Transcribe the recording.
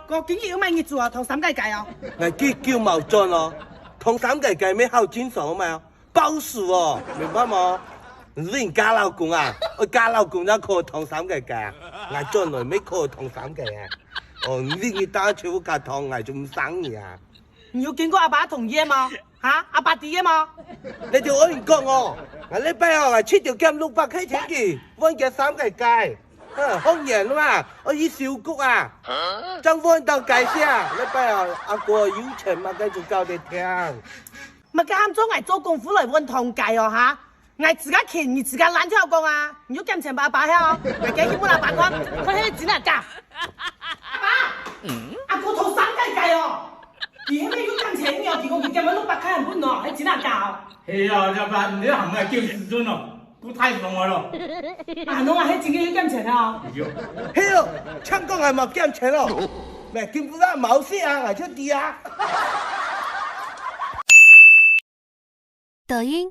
我今日要买日做啊，同三界界哦。我结叫矛盾哦，同三界界咩好正常嘛？包数哦，明白冇？你是假老公啊？我假老公才可同三界界啊，我将来没可同三界啊。哦，你打球加同我就唔生意啊？你有見過阿爸同意嘛？嚇，阿爸啲啊嘛？你就可以講我，我禮拜後係出條金600開錢嘅，揾嘅三界界。空人啊嘛，我以小谷啊，將揾到介下，禮拜後阿哥有錢嘛，繼續教你聽。咪咁做做功夫嚟揾堂計哦嚇，我自家勤，你自家懶就好講啊，你要金錢把阿爸哦，我給你問阿爸講，佢喺錢啊㗎。阿爸，阿哥同三界計哦。而係咪要金錢嘅？而我而家揾600開人本哦，喺錢啊㗎。係啊，阿爸，你行咪叫自尊咯，都太爽我咯。啊，侬話喺自己要金錢啊？係咯，唱歌係冇金錢咯，咪見不到冇事啊，我就啲啊。抖音。